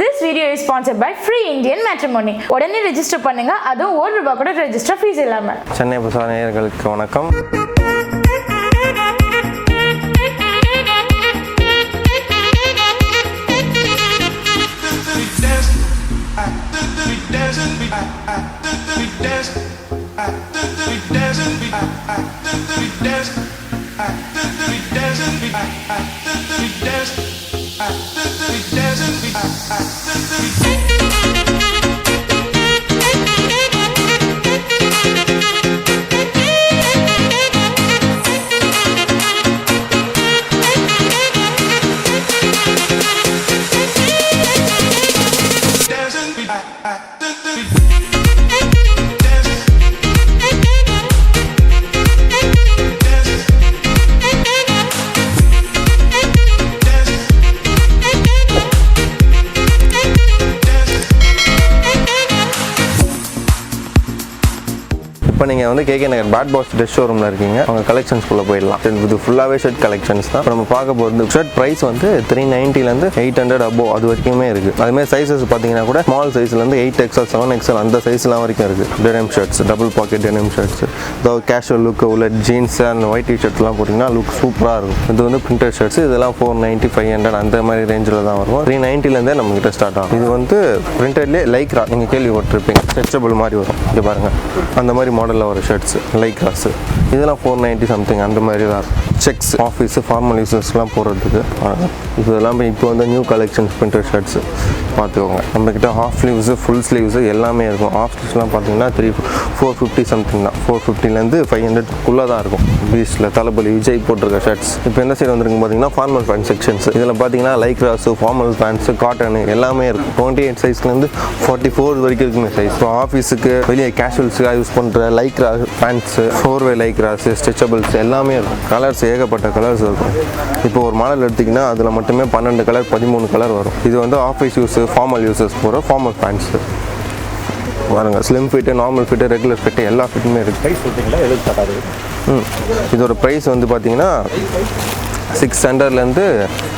This video is sponsored by Free Indian Matrimony. உடனே register பண்ணுங்க, அதுவும் ₹1 கூட ரெஜிஸ்டர் ஃபீஸ் இல்லாம. சென்னை பசார் நேயர்களுக்கு வணக்கம். இப்போ நீங்கள் வந்து கேகே நகர் பேட் பாஸ் ட்ரெஸ் ஷோரூமில் இருக்கீங்க. அவங்க கலெக்ஷன்ஸ்குள்ளே போயிடலாம். இது ஃபுல்லாகவே ஷர்ட் கலெக்ஷன்ஸ் தான். இப்போ நம்ம பார்க்க போகிறது ஷர்ட் ப்ரைஸ் வந்து 390 800 அபோவ் அது வரைக்குமே இருக்குது. அதுமாதிரி சைஸஸ் பார்த்தீங்கன்னா கூட ஸ்மால் சைஸ்லேருந்து 8XL 7XL அந்த சைஸ்லாம் வரைக்கும் இருக்குது. Denim shirts, double pocket denim shirts, அதாவது கேஷுவல் லுக்கு உள்ள ஜீன்ஸ் அண்ட் ஒயிட் டிஷர்ட்லாம் போட்டிங்கன்னா லுக் சூப்பராக இருக்கும். இது வந்து பிரிண்டட் ஷர்ட்ஸ். இதெல்லாம் 490 500 அந்த மாதிரி ரேஞ்சில் தான் வரும். 390 நம்மகிட்ட ஸ்டார்ட் ஆகும். இது வந்து பிரிண்டட்லேயே லைக்ரா நீங்கள் கேள்விப்பட்டிருப்பீங்க, ஸ்ட்ரெச்சபிள் மாதிரி வரும். இது பாருங்கள், அந்த மாதிரி மாடலில் வர ஷர்ட்ஸ் லைக்ராஸ். இதெல்லாம் 490 சம்திங் அந்த மாதிரி தான் இருக்கும். செக்ஸ் ஆஃபீஸு ஃபார்மல் யூசர்ஸ்லாம் போடுறதுக்கு இது எல்லாமே இப்போ வந்து நியூ கலெக்ஷன்ஸ் பிரிண்டட் ஷர்ட்ஸு பார்த்துக்கோங்க. நம்மக்கிட்ட ஹாஃப் ஸ்லீவ்ஸு ஃபுல் ஸ்லீவ்ஸு எல்லாமே இருக்கும். ஹாஃப் ஸ்லீவ்ஸ்லாம் பார்த்தீங்கன்னா 450 சம்திங் தான். 450 500 தான் இருக்கும். பீச்சில் தளபதி விஜய் போட்டிருக்க ஷர்ட்ஸ். இப்போ எந்த சைடு வந்துருக்கு பார்த்தீங்கன்னா ஃபார்மல் பேண்ட் செக்ஷன்ஸ். இதில் பார்த்தீங்கன்னா லைக்ராஸு, ஃபார்மல் பேண்ட்ஸு, காட்டனு எல்லாமே இருக்கும். 28 சைஸ்லேருந்து 44 வரைக்கும் இருக்குமே சைஸ். இப்போ ஆஃபீஸுக்கு வெளியே கேஷுவல்ஸுக்காக யூஸ் பண்ணுற லைக்ரா பேண்ட்ஸு, 4-வே லைக்ராஸு, ஸ்ட்ரெச்சபிள்ஸ் எல்லாமே இருக்கும். கலர்ஸ் ஏகப்பட்ட கலர்ஸ் இருக்கும். இப்போ ஒரு மாடல் எடுத்திங்கன்னா அதில் மட்டுமே 12 கலர் 13 கலர் வரும். இது வந்து ஆஃபீஸ் யூஸு ஃபார்மல் யூஸஸ் போகிற ஃபார்மல் பேண்ட்ஸு பாருங்கள். Slim fit, normal fit, regular fit எல்லா ஃபிட்டுமே இருக்குது. ப்ரைஸ் பார்த்தீங்களா எதுக்கு தராது? இதோட ப்ரைஸ் வந்து பார்த்தீங்கன்னா 600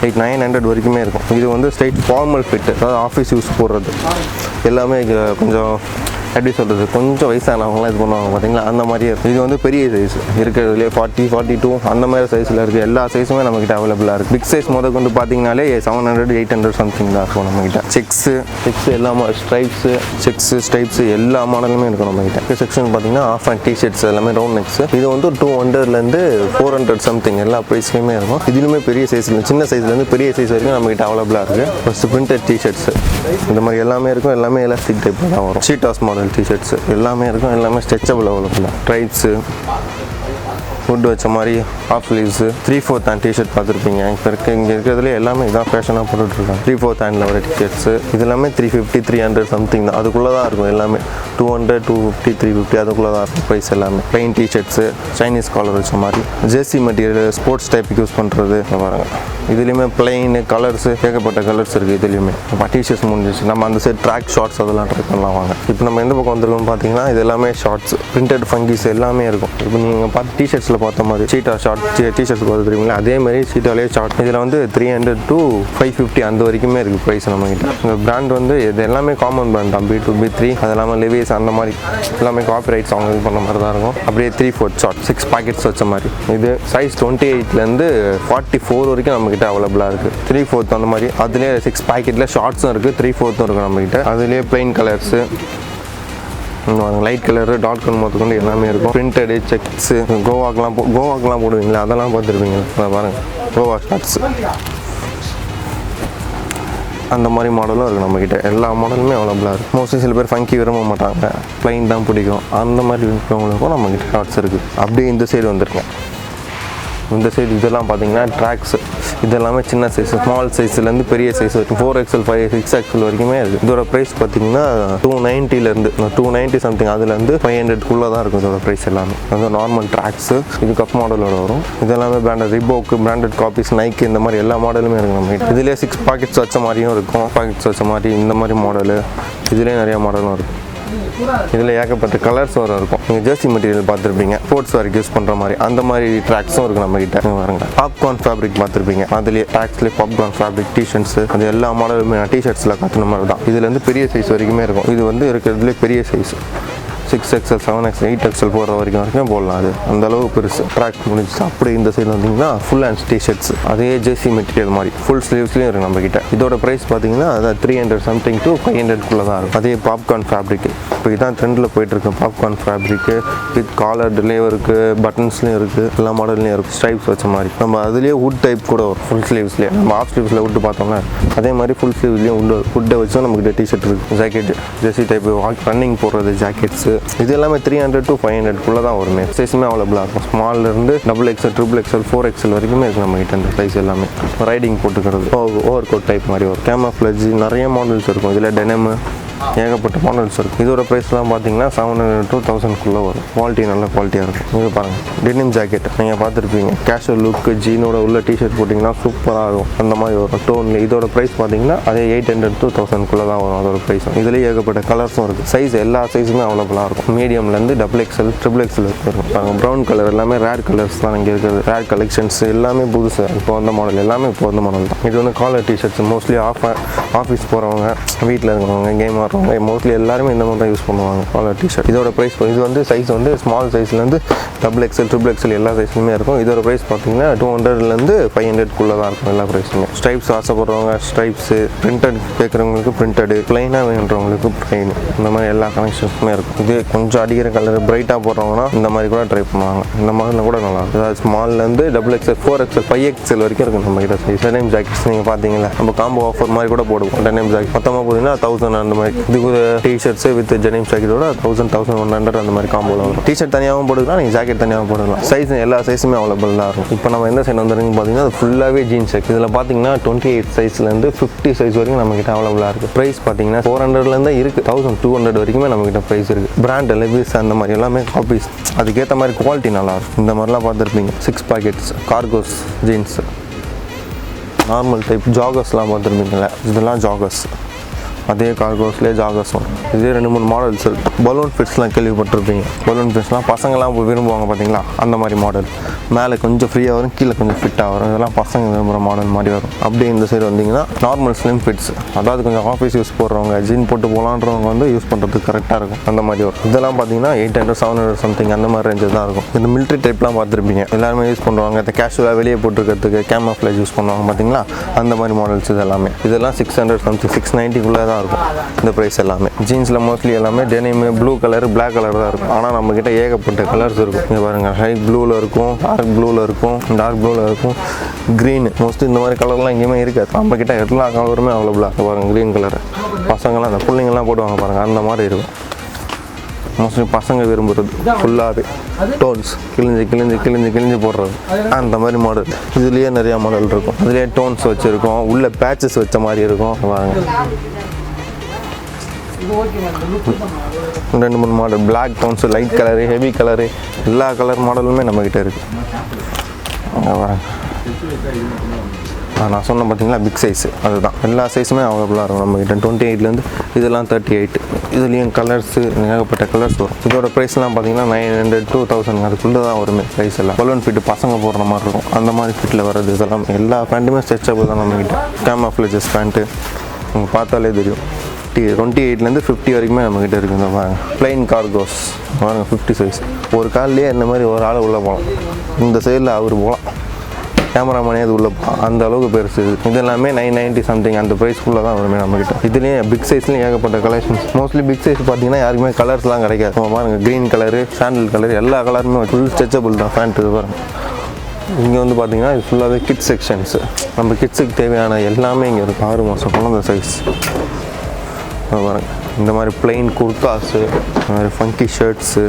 900 வரைக்குமே இருக்கும். இது வந்து ஸ்ட்ரைட் ஃபார்மல் ஃபிட்டு, அதாவது ஆஃபீஸ் யூஸ் போடுறது எல்லாமே. கொஞ்சம் எப்படி சொல்கிறது, கொஞ்சம் வயசானவங்களாம் இது பண்ணுவாங்க பார்த்தீங்களா, அந்த மாதிரியே இருக்கும். இது வந்து பெரிய சைஸ் இருக்கிறதுலே 40 42 அந்த மாதிரி சைஸில் இருக்குது. எல்லா சைஸுமே நம்மக்கிட்ட அவைலபிளாக இருக்குது. பிக் சைஸ் முதல் கொண்டு பார்த்தீங்கனாலே 700 800 சம்திங் தான் இருக்கும் நம்மக்கிட்ட. செக்ஸு எல்லா ஸ்ட்ரைப்ஸு, செக்ஸு ஸ்ட்ரைப்ஸு எல்லா மாடலுமே இருக்கும் நம்மக்கிட்ட. செக்ஷன் பார்த்தீங்கன்னா ஆஃப் அண்ட் டிஷர்ட்ஸ் எல்லாமே ரவுண்ட் நெக்ஸு. இது வந்து 200 400 சம்திங் எல்லா ப்ரைஸ்லையுமே இருக்கும். இதுலையுமே பெரிய சைஸில், சின்ன சைஸ்லேருந்து பெரிய சைஸ் வரைக்கும் நம்மக்கிட்ட அவைலபிளாக இருக்குது. ஃபஸ்ட்டு பிரிண்டட் டிஷர்ட்ஸு இந்த மாதிரி எல்லாமே இருக்கும். எல்லாமே எலாஸ்டிக் டைப்பில் தான் வரும். ஷீட்டாஸ் மாடல் டிஷர்ட்ஸ் எல்லாமே இருக்கும். எல்லாமே ஸ்ட்ரெச்சபிள் அவைலபிள். ட்ரைப்ஸு, ஃபுட் வச்ச மாதிரி ஆஃப் ஸ்லீவ்ஸு, 3/4 ஹேண்ட் டிஷர்ட் பார்த்துருப்பீங்க. இப்போ இங்கே இருக்கிறதுலே எல்லாமே இதான் ஃபேஷனாக போட்டுட்ருக்காங்க. 3/4 ஹேண்டில் வர டிஷர்ட்ஸு இது எல்லாமே 350 300 சம்திங் தான். அதுக்குள்ளே தான் இருக்கும். எல்லாமே 200 250 350 அதுக்குள்ளே தான் இருக்கும் ப்ரைஸ் எல்லாமே. ப்ளைன் டிஷர்ட்ஸு, சைனீஸ் காலர் வச்ச மாதிரி, ஜேசி மெட்டீரியல், ஸ்போர்ட்ஸ் டைப்புக்கு யூஸ் பண்ணுறது பாருங்கள். இதுலேயுமே பிளைன் கலர்ஸு ஏகப்பட்ட கலர்ஸ் இருக்குது. இதுலேயுமே இப்போ டிஷர்ட்ஸ் முடிஞ்சிச்சு. நம்ம அந்த சைட் ட்ராக் ஷார்ட்ஸ் அதெல்லாம் ட்ரை பண்ணலாம் வாங்க. இப்போ நம்ம எந்த பக்கம் வந்துருக்கோம்னு பார்த்தீங்கன்னா இது எல்லாமே ஷார்ட்ஸ், பிரிண்டட் ஃபங்கீஸ் எல்லாமே இருக்கும். இப்போ நீங்கள் பார்த்து டிஷர்ட்ஸில் பார்த்த மாதிரி சீட்டா ஷார்ட் டிஷர்ட்ஸ் பார்த்து தெரியுங்களா, அதே மாதிரி சீட்டாலே ஷார்ட். இதில் வந்து 300 to 550 அந்த வரைக்குமே இருக்குது ப்ரைஸ் நம்மகிட்ட. இந்த பிராண்ட் வந்து இது எல்லாமே காமன் பிராண்ட் தான். B2 B3 அது இல்லாமல் லிவிஸ் அந்த மாதிரி எல்லாமே காப்பி ரைட்ஸ் அவங்க இது பண்ண மாதிரி தான் இருக்கும். அப்படியே 3/4 ஷார்ட் 6 பாக்கெட்ஸ் வச்ச மாதிரி. இது சைஸ் 28 44 வரைக்கும் நம்மகிட்ட அவைலபிளாக இருக்குது. 3/4 அந்த மாதிரி. அதுலேயே 6 பாக்கெட்டில் ஷார்ட்ஸும் இருக்குது, 3/4 இருக்குது நம்மகிட்ட. அதுலேயே plain colours, light colour, dark colour முதற்கொண்டு எல்லாமே இருக்கும். பிரிண்டடு, செக்ஸு, கோவாக்கெலாம் போடுவீங்களா, அதெல்லாம் பார்த்துருப்பீங்க. பாருங்கள், கோவா ஷார்ட்ஸு அந்த மாதிரி மாடலும் இருக்குது நம்மக்கிட்ட. எல்லா மாடலுமே அவைலபிளாக இருக்குது. மோஸ்ட்லி சில பேர் ஃபங்கி விரும்ப மாட்டாங்க, ப்ளைன் தான் பிடிக்கும். அந்த மாதிரி இருக்கிறவங்களுக்கும் நம்மக்கிட்ட ஷார்ட்ஸ் இருக்குது. அப்படியே இந்த சைடு வந்துருங்க. இந்த சைடு இதெல்லாம் பார்த்தீங்கன்னா ட்ராக்ஸ். இதெல்லாமே சின்ன சைஸ், ஸ்மால் சைஸ்லேருந்து பெரிய சைஸ் வரைக்கும் 4XL 6XL வரைக்குமே இருக்குது. இதோட ப்ரைஸ் பார்த்தீங்கன்னா 290 சம்திங், அதுலேருந்து 500 தான் இருக்கும் இதோட ப்ரைஸ் எல்லாமே. அது நார்மல் ட்ராக்ஸு. இது கப் மாடலோட வரும். இதெல்லாமே பிராண்டட் ரிபோக்கு, பிராண்டட் காப்பீஸ், நைக்கு இந்த மாதிரி எல்லா மாடலுமே இருக்குது நம்ம. இதுலேயே 6 பாக்கெட்ஸ் வச்ச மாதிரியும் இருக்கும், பாக்கெட்ஸ் வச்ச மாதிரி இந்த மாதிரி மாடலு. இதுலேயே நிறையா மாடலும் இருக்குது. இதில் ஏகப்பட்ட கலர்ஸ் வர இருக்கும். நீங்கள் ஜெர்சி மெட்டீரியல் பார்த்துருப்பீங்க, ஸ்போர்ட்ஸ் வரைக்கும் யூஸ் பண்ணுற மாதிரி அந்த மாதிரி ட்ராக்ஸும் இருக்குது நம்மகிட்ட. பாருங்க, பாப்கார்ன் ஃபேப்ரிக் பார்த்துருப்பீங்க, அதுலேயே ட்ராக்ஸ்லேயே பாப்கார்ன் ஃபேப்ரிக் டிஷர்ட்ஸு, அது எல்லா மாடலுமே டிஷர்ட்ஸில் காட்டுன மாதிரி தான். இதுலேருந்து பெரிய சைஸ் வரைக்குமே இருக்கும். இது வந்து இருக்கிறதுலே பெரிய சைஸ் 6XL 7XL 8XL போகிற வரைக்கும் போடலாம். அது அந்த அளவு பெருசு. ட்ராக் முடிச்சு அப்படி இந்த சைடில் வந்தீங்கன்னா ஃபுல் ஹேண்ட்ஸ் டிஷர்ட்ஸ், அதே ஜெர்சி மெட்டீரியல் மாதிரி ஃபுல் ஸ்லீவ்ஸ்லேயும் இருக்குது நம்மக்கிட்ட. இதோட ப்ரைஸ் பார்த்தீங்கன்னா அது 300 சம்திங் to 500 தான் இருக்கும். அதே பாப்கார்ன் ஃபேப்ரிக் இப்போ இதான் ட்ரெண்டில் போயிட்டுருக்கு. பாப்கார்ன் ஃபேப்ரிக்கு வித் காலர்லேயும் இருக்குது, பட்டன்ஸ்லேயும் இருக்குது, எல்லா மாடல்லையும் இருக்குது, ஸ்ட்ரைப்ஸ் வச்ச மாதிரி. நம்ம அதுலேயே வுட் டைப் கூட வரும் ஃபுல் ஸ்லீவ்ஸ்லேயே. நம்ம ஆஃப் ஸ்லீவ்ஸில் வுட்டு பார்த்தோம்னா அதே மாதிரி ஃபுல் ஸ்லீவ்ஸ்லேயும் வுட்டை வச்சும் நம்மக்கிட்ட டிஷர்ட் இருக்குது, ஜாக்கெட், ஜெர்சி டைப் ரன்னிங் போடுறது ஜாக்கெட்ஸு. இது எல்லாமே 300 to 500 தான் வருமே. சைஸுமே அவைலபிளாக இருக்கும். ஸ்மால்லேருந்து XXL, XXL 4XL வரைக்குமே இருக்குது நம்மகிட்ட. இந்த சைஸ் எல்லாமே ரைடிங் போட்டுக்கிறது, ஓவர் கோட் டைப் மாதிரி வரும். கேமஃப்ளேஜ் நிறைய மாடல்ஸ் இருக்கும். இதில் டெனமு ஏகப்பட்ட மாடல்ஸ் இருக்குது. இதோட ப்ரைஸ்லாம் பார்த்தீங்கன்னா 700 to 1000 வரும். குவாலிட்டி நல்ல குவாலிட்டியாக இருக்கும். இது பாருங்கள், டெனிம் ஜாக்கெட் நீங்கள் பார்த்துருப்பீங்க. கேஷுவல் லுக்கு ஜீனோட உள்ள டிஷர்ட் போட்டிங்கன்னா சூப்பராக இருக்கும். அந்த மாதிரி வரும் டோனில். இதோட ப்ரைஸ் பார்த்தீங்கன்னா அதே 800 to 1000 தான் வரும் அதோட ப்ரைஸும். இதுலேயே ஏகப்பட்ட கலர்ஸும் இருக்குது. சைஸ் எல்லா சைஸுமே அவைலபிளாக இருக்கும். மீடியம்லேருந்து XXL, XXL இருக்கும். பாருங்கள், ப்ரௌன் கலர் எல்லாமே ரேர் கலர்ஸ் தான் இங்கே இருக்குது. ரேர் கலெக்ஷன்ஸ் எல்லாமே புதுசு. இப்போ வந்த மாடல் எல்லாமே இப்போ வந்த மாடல் தான். இது வந்து காலர் டிஷர்ட்ஸ் மோஸ்ட்லி ஆஃபீஸ் போகிறவங்க, வீட்டில் இருக்கிறவங்க, கேம் மோஸ்ட்லி எல்லாருமே இந்த மாதிரி தான் யூஸ் பண்ணுவாங்க காலர் டிஷர்ட். இதோட ப்ரைஸ் இது வந்து சைஸ் வந்து ஸ்மால் சைஸ்லேருந்து XXL, XXL எல்லா சைஸ்லையுமே இருக்கும். இதோட ப்ரைஸ் பார்த்தீங்கன்னா 200லேருந்து 500 தான் இருக்கும் எல்லா ப்ரைஸுமே. ஸ்ட்ரைப்ஸ் ஆசைப்படுறவங்க ஸ்ட்ரைப்ஸு, பிரிண்டட் கேட்குறவங்களுக்கு பிரிண்டடு, ப்ளைனாக வேணுன்றவங்களுக்கு ப்ளைன், இந்த மாதிரி எல்லா கனெக்ஷன்ஸுமே இருக்கும். இது கொஞ்சம் அடிக்கிற கலர் பிரைட்டாக போடுறவங்கன்னா இந்த மாதிரி கூட ட்ரை பண்ணுவாங்க. இந்த மாதிரிலாம் கூட நல்லா இருக்கும். அதாவது ஸ்மால்லேருந்து XXL, 4XL, 5XL வரைக்கும் இருக்குது நம்ம கிட்ட சைஸ். டெனிம் ஜாக்கெட்ஸ் நீங்கள் பார்த்தீங்களா, நம்ம காம்போ ஆஃபர் மாதிரி கூட போடுவோம். டெனிம் ஜாக்கெட் மொத்தமாக போட்டிங்கன்னா 1000 அந்த மாதிரி. இது ஒரு டிஷர்ட்ஸு வித் டெனிம் ஜாக்கெட்டோட 1100 அந்த மாதிரி காம்போவில் வரும். டிஷர்ட் தனியாகவும் போட்டுக்கலாம், நீங்கள் ஜாக்கெட் தனியாகவும் போட்டுக்கலாம். சைஸ் எல்லா சைஸுமே அவைலபிள் தான் இருக்கும். இப்போ நம்ம எந்த சைடு வந்துருங்க பார்த்தீங்கன்னா அது ஃபுல்லாகவே ஜீன்ஸ் செக். இதில் பார்த்தீங்கன்னா 28 சைஸ்லேருந்து 50 சைஸ் வரைக்கும் நம்மகிட்ட அவைலபிளாக இருக்குது. ப்ரைஸ் பார்த்தீங்கன்னா 400லேருந்து இருக்குது, 1200 வரைக்குமே நம்மகிட்ட ப்ரைஸ் இருக்குது. பிராண்ட் லெவிஸ் அந்த மாதிரி எல்லாமே காப்பீஸ், அதுக்கேற்ற மாதிரி குவாலிட்டி நல்லாயிருக்கும். இந்த மாதிரிலாம் பார்த்துருப்பீங்க. 6 pockets cargos jeans, normal type ஜாகர்ஸ்லாம் பார்த்துருப்பீங்களா, இதெல்லாம் ஜாகர்ஸ். அதே கார்கோஸ்லேயே ஜாகர்ஸ் வரும். இதே 2-3 மாடல்ஸ் இருக்குது. பலூன் ஃபிட்ஸ்லாம் கேள்விப்பட்டிருப்பீங்க. பலூன் ஃபிட்ஸ்லாம் பசங்கள்லாம் விரும்புவாங்க பார்த்தீங்களா, அந்த மாதிரி மாடல். மேலே கொஞ்சம் ஃப்ரீயாக வரும், கீழே கொஞ்சம் ஃபிட்டாக வரும். இதெல்லாம் பசங்க விரும்புகிற மாடல் மாதிரி வரும். அப்படியே இந்த சைடு வந்தீங்கன்னா நார்மல் ஸ்லிம் ஃபிட்ஸ், அதாவது கொஞ்சம் ஆஃபீஸ் யூஸ் போடுறவங்க, ஜீன் போட்டு போகலான்றவங்க வந்து யூஸ் பண்ணுறதுக்கு கரெக்டாக இருக்கும். அந்த மாதிரி வரும். இதெல்லாம் பார்த்தீங்கன்னா 800, 700 சம்திங் அந்த மாதிரி ரேஞ்சு தான் இருக்கும். இந்த மிலிட்ரி டைப்லாம் பார்த்துருப்பீங்க, எல்லாருமே யூஸ் பண்ணுவாங்க. இந்த கேஷுவலாக வெளியே போட்டுருக்கிறதுக்கு கேமஃப்ளேஜ் யூஸ் பண்ணுவாங்க பார்த்தீங்களா, அந்த மாதிரி மாடல்ஸ் இதெல்லாமே. இதெல்லாம் 600 சம்திங் 690 தான் இருக்கும் இந்த ப்ரைஸ் எல்லாமே. ஜீன்ஸில் மோஸ்ட்லி எல்லாமே denim blue colour, black colour தான் இருக்கும். ஆனால் நம்மக்கிட்ட ஏகப்பட்ட கலர்ஸ் இருக்கும். இங்கே பாருங்கள், ஹை ப்ளூவில் இருக்கும், டார்க் ப்ளூவில் இருக்கும், டார்க் ப்ளூவில் இருக்கும், க்ரீன். மோஸ்ட்லி இந்த மாதிரி கலர்லாம் எங்கேயுமே இருக்காது. நம்மக்கிட்ட எல்லா கலருமே அவைலபிளாக பாருங்கள். க்ரீன் கலர் பசங்கள்லாம் அந்த பிள்ளைங்கள்லாம் போடுவாங்க பாருங்கள், அந்த மாதிரி இருக்கும். மோஸ்ட்லி பசங்க விரும்புகிறது ஃபுல்லாகவே டோன்ஸ், கிழிஞ்சு போடுறது அந்த மாதிரி மாடல். இதுலேயே நிறையா மாடல் இருக்கும். அதுலேயே டோன்ஸ் வச்சுருக்கோம், உள்ள பேச்சஸ் வச்ச மாதிரி இருக்கும். பாருங்கள், 2-3 model, black tones, light colour, heavy colour, எல்லா கலர் மாடலுமே நம்மக்கிட்ட இருக்குது. நான் சொன்னேன் பார்த்தீங்களா பிக் சைஸு, அதுதான். எல்லா சைஸுமே அவைலபிளாக இருக்கும் நம்மக்கிட்ட. 28லேருந்து இதெல்லாம் 38. இதுலேயும் கலர்ஸு ஏகப்பட்ட கலர்ஸ் வரும். இதோட ப்ரைஸ்லாம் பார்த்தீங்கன்னா 900 to 1000 அதுக்குள்ளே தான் வருமே ப்ரைஸ் எல்லாம். பலூன் ஃபிட்டு பசங்க போடுற மாதிரி இருக்கும், அந்த மாதிரி ஃபிட்டில் வர்றது. இதெல்லாம் எல்லா பேண்ட்டுமே ஸ்ட்ரெச்சபிள் தான் நம்மக்கிட்ட. கேமஃப்ளேஜஸ் பேண்ட்டு உங்களுக்கு பார்த்தாலே தெரியும். 28லேருந்து 50 வரைக்குமே நம்மக்கிட்ட இருக்குது. இந்த பாருங்க, ப்ளைன் கார்கோஸ் பாருங்க, 50 சைஸ். ஒரு கால்லேயே இந்த மாதிரி ஒரு ஆள் உள்ளே போகலாம். இந்த சைடில் அவர் போகலாம், கேமராமேனே அது உள்ளே போகலாம், அந்த அளவுக்கு பெருசு. இது எல்லாமே 990 சம்திங் அந்த ப்ரைஸ்க்குள்ளே தான் வருமே நம்மக்கிட்ட. இதுலேயும் பிக் சைஸ்லேயும் ஏகப்பட்ட கலெக்ஷன்ஸ். மோஸ்ட்லி பிக் சைஸ் பார்த்தீங்கன்னா யாருக்குமே கலர்ஸ்லாம் கிடைக்காது. பாருங்கள், க்ரீன் கலரு, சாண்டில் கலர், எல்லா கலருமே ஃபுல் ஸ்ட்ரெச்சபிள் தான் பேண்ட். இது பாருங்கள், இங்கே வந்து பார்த்தீங்கன்னா இது ஃபுல்லாகவே கிட்ஸ் செக்ஷன்ஸு. நம்ம கிட்ஸுக்கு தேவையான எல்லாமே இங்கே இருக்குது. 6 மாதம் குழந்தை சைஸ் பாருங்கள். இந்த மாதிரி பிளெயின் குர்தாஸு, இந்த மாதிரி ஃபங்கி ஷர்ட்ஸு,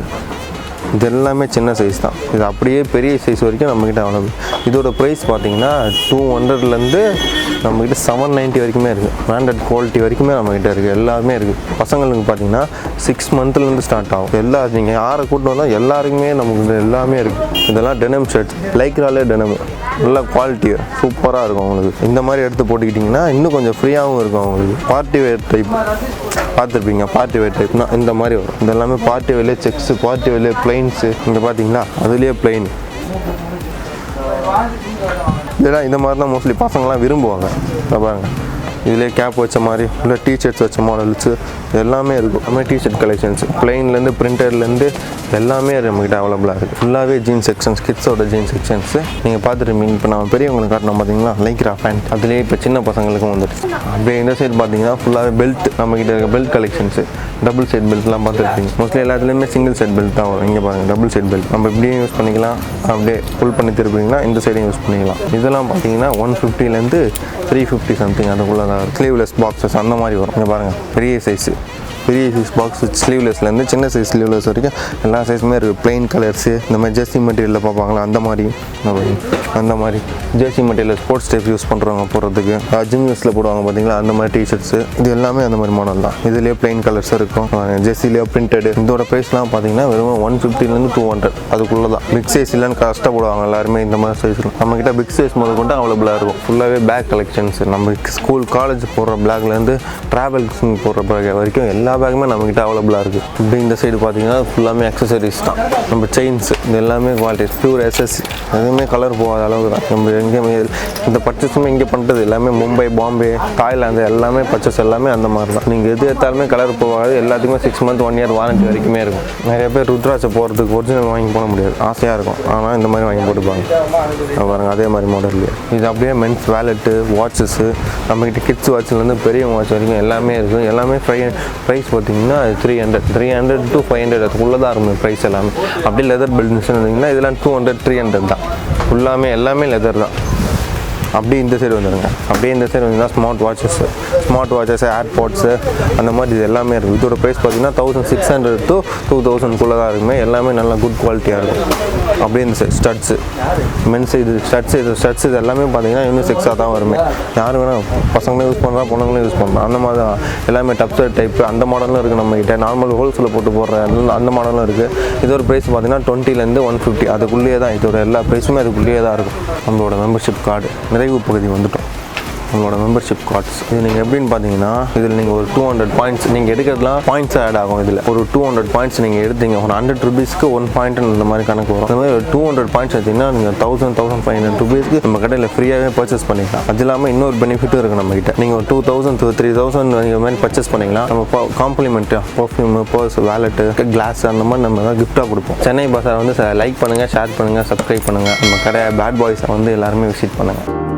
இது எல்லாமே சின்ன சைஸ் தான். இது அப்படியே பெரிய சைஸ் வரைக்கும் நம்மக்கிட்ட அவைலபிள். இதோட ப்ரைஸ் பார்த்தீங்கன்னா 200லேருந்து நம்மக்கிட்ட 790 வரைக்குமே இருக்குது. பிராண்டட் குவாலிட்டி வரைக்குமே நம்மக்கிட்ட இருக்குது. எல்லாமே இருக்குது. பசங்களுக்கு பார்த்தீங்கன்னா 6 மந்த்லேருந்து ஸ்டார்ட் ஆகும். எல்லா நீங்கள் யாரை கூட்டு வந்தால் எல்லாருக்குமே நமக்கு எல்லாமே இருக்குது. இதெல்லாம் டெனம் ஷர்ட்ஸ், லைக்ராலே டெனம், நல்ல குவாலிட்டி சூப்பராக இருக்கும் உங்களுக்கு. இந்த மாதிரி எடுத்து போட்டுக்கிட்டிங்கன்னா இன்னும் கொஞ்சம் ஃப்ரீயாகவும் இருக்கும் உங்களுக்கு. பார்ட்டி வேர் டைப் பார்த்துருப்பீங்க பார்ட்டி வேர் டைப்னா இந்த மாதிரி வரும். இது எல்லாமே பார்ட்டி வேர்லே செக்ஸு, பார்ட்டி வேர்லே பிளைன்ஸு. இங்கே பார்த்தீங்கன்னா அதுலேயே பிளைன். இதெல்லாம் இந்த மாதிரி தான் மோஸ்ட்லி பசங்களாம் விரும்புவாங்க. பாருங்க, இதுலேயே கேப் வச்ச மாதிரி இல்லை டிஷர்ட்ஸ் வச்ச மாடல்ஸு எல்லாமே இருக்கும். எல்லாமே டிஷர்ட் கலெக்ஷன்ஸ் பிளெயின்லேருந்து பிரிண்டர்லேருந்து எல்லாமே நம்மகிட்ட அவைலபிளாக இருக்குது. ஃபுல்லாகவே ஜீன்ஸ் செக்ஷன்ஸ், கிட்ஸோட ஜீன்ஸ் செக்ஷன்ஸு நீங்கள் பார்த்துருப்பீங்க. இப்போ நம்ம பெரியவங்களுக்கு காட்டணும் பார்த்தீங்களா, லைக்ரா பேண்ட், அதுலேயே இப்போ சின்ன பசங்களுக்கும் வந்துடுச்சு. அப்படியே இந்த சைடு பார்த்தீங்கன்னா ஃபுல்லாகவே பெல்ட், நம்மகிட்ட இருக்க பெல்ட் கலெக்ஷன்ஸு, டபுள் சைட் பெல்ட்லாம் பார்த்துருப்பீங்க. மோஸ்ட்லி எல்லாத்துலேயுமே சிங்கிள் சைட் பெல்ட் தான் வரும். இங்கே பாருங்கள், டபுள் சைட் பெல்ட் நம்ம இப்படியும் யூஸ் பண்ணிக்கலாம், அப்படியே ஃபுல் பண்ணி திருப்பிங்கன்னா இந்த சைடையும் யூஸ் பண்ணிக்கலாம். இதெல்லாம் பார்த்தீங்கன்னா 150லேருந்து 350 சம்திங் அதுக்குள்ளே தான். ஸ்லீவ்லெஸ் பாக்ஸஸ் அந்த மாதிரி வரும். இங்கே பாருங்கள், பெரிய சைஸு, பெரிய சைஸ் பாக்ஸ் ஸ்லீவ்லெஸ்லேருந்து சின்ன சைஸ் ஸ்லீவ்லெஸ் வரைக்கும் எல்லா சைஸுமே இருக்குது. பிளெயின் கலர்ஸு, இந்த மாதிரி ஜெர்சி மெட்டீரியலில் பார்ப்பாங்களா அந்த மாதிரி, அந்த மாதிரி Jersey material sports type use பண்ணுறவங்க போடுறதுக்கு, ஜிம் யூஸில் போடுவாங்க பார்த்தீங்களா அந்த மாதிரி டிஷர்ட்ஸு. இது எல்லாமே அந்த மாதிரி மாடல் தான். இதுலேயே பிளெயின் கலர்ஸ் இருக்கும், ஜெர்சிலேயே பிரிண்டடு. இதோட ப்ரைஸ்லாம் பார்த்தீங்கன்னா வெறும் 150லேருந்து 200 அதுக்குள்ளே தான். பிக் சைஸ் இல்லைன்னு கஷ்டப்படுவாங்க எல்லாருமே. இந்த மாதிரி சைஸ் நம்மக்கிட்ட பிக் சைஸ் முதல் கொண்டு அவைலபிளாக இருக்கும். ஃபுல்லாகவே பேக் கலெக்ஷன்ஸ், நம்ம ஸ்கூல் காலேஜ் போடுற பேக்லேருந்து ட்ராவல்ஸ் போடுற பேக் வரைக்கும் எல்லா பேக்குமே நம்மக்கிட்ட அவைலபிளாக இருக்குது. இப்படி இந்த சைடு பார்த்தீங்கன்னா ஃபுல்லாமே அக்சசரிஸ் தான். நம்ம செயின்ஸ் இது எல்லாமே குவாலிட்டிஸ் பியூர் எஸ்எஸ்சி, எதுவுமே கலர் போகாத அளவுக்கு தான். நம்ம எங்கேயுமே இந்த பர்ச்சேஸுமே இங்கே பண்ணுறது எல்லாமே மும்பை, பாம்பே, தாய்லாந்து எல்லாமே பர்ச்சேஸ் எல்லாமே அந்த மாதிரி தான். நீங்கள் எது எடுத்தாலுமே கலர் போகாது. எல்லாத்துக்குமே 6 month 1 year வாரண்டி வரைக்குமே இருக்கும். நிறைய பேர் ருத்ராட்சை போகிறதுக்கு ஒரிஜினல் வாங்கி போட முடியாது, ஆசையாக இருக்கும். ஆனால் இந்த மாதிரி வாங்கி போட்டுப்பாங்க பாருங்கள், அதே மாதிரி மாடல்லையே. இது அப்படியே மென்ஸ் வேலெட்டு, வாட்சஸ்ஸு, நம்மக்கிட்ட கிட்ஸ் வாட்ச்லேருந்து பெரியவங்க வாட்ச் வரைக்கும் எல்லாமே இருக்குது. எல்லாமே ப்ரைஸ் பார்த்தீங்கன்னா 300 to 500 அதுக்குள்ளே தான் இருக்கும் ப்ரைஸ் எல்லாமே. அப்படியே லெதர் பெல்ட்ஸ்ன்னு இருந்தீங்கன்னா இதெல்லாம் 200 300 தான். ஃபுல்லாமே எல்லாமே லெதர் தான். அப்படியே இந்த சைடு வந்துடுங்க. அப்படியே இந்த சைடு வந்தீங்கன்னா ஸ்மார்ட் வாட்சஸ், ஏர்பாட்ஸு அந்த மாதிரி இது எல்லாமே இருக்குது. இதோட ப்ரைஸ் பார்த்தீங்கன்னா 1600 to 2000 தான் இருக்குமே. எல்லாமே நல்லா குட் குவாலிட்டியாக இருக்கும். அப்படியே இந்த சைடு ஸ்டட்ஸு, மென்ஸ் இது ஸ்டட்ஸ் இது எல்லாமே பார்த்தீங்கன்னா யூனிசெக்ஸாக தான் வருமே. யாரும் வேணால் பசங்களும் யூஸ் பண்ணுறா, பொண்ணுங்களும் யூஸ் பண்ணுறோம். அந்த மாதிரி தான் எல்லாமே டப்ஸர் டைப்பு அந்த மாடலும் இருக்குது நம்மகிட்ட. நார்மல் ஹோல்ஸில் போட்டு போடுற அந்த மாடலும் இருக்குது. இதோட ப்ரைஸ் பார்த்தீங்கன்னா 20லேருந்து 150 அதுக்குள்ளேயே தான். இதோட எல்லா ப்ரைஸுமே அதுக்குள்ளேயே தான் இருக்கும். நம்மளோட மெம்பர்ஷிப் கார்டு நிறைவு பகுதி வந்துட்டோம். நம்மளோட மெம்பர்ஷிப் கார்ட்ஸ் இது நீங்கள் எப்படின்னு பார்த்தீங்கன்னா, இதில் நீங்கள் ஒரு 200 பாயிண்ட்ஸ் நீங்கள் எடுக்கிறதுலாம் பாயிண்ட்ஸ் ஆட் ஆகும். இதில் ஒரு 200 பாயிண்ட்ஸ் நீங்கள் எடுத்தீங்க, ஒரு 100 rupeesக்கு 1 பாயிண்ட் இந்த மாதிரி கணக்கு வரும். இந்த மாதிரி ஒரு 200 பாயிண்ட்ஸ் எடுத்திங்கன்னா நீங்கள் 1500 rupeesக்கு நம்ம கடையில் ஃப்ரீயாகவே பர்ச்சேஸ் பண்ணிக்கலாம். அது இல்லாமல் இன்னொரு பெனிஃபிட்டும் இருக்குது நம்மகிட்ட. நீங்கள் ஒரு 2000 to 3000 இந்த மாதிரி பர்ச்சேஸ் பண்ணிக்கலாம். நம்ம காம்ப்ளிமெண்ட்டாக பர்ஃப்யூம், பர்ஸ், வேலெட்டு, கிளாஸ் அந்த மாதிரி நம்ம தான் கிஃப்ட்டாக கொடுப்போம். சென்னை பஸார் வந்து லைக் பண்ணுங்கள், ஷேர் பண்ணுங்கள், சப்ஸ்கிரைப் பண்ணுங்கள். நம்ம கடை பேட் பாய்ஸை வந்து எல்லாருமே விசிட் பண்ணுங்கள்.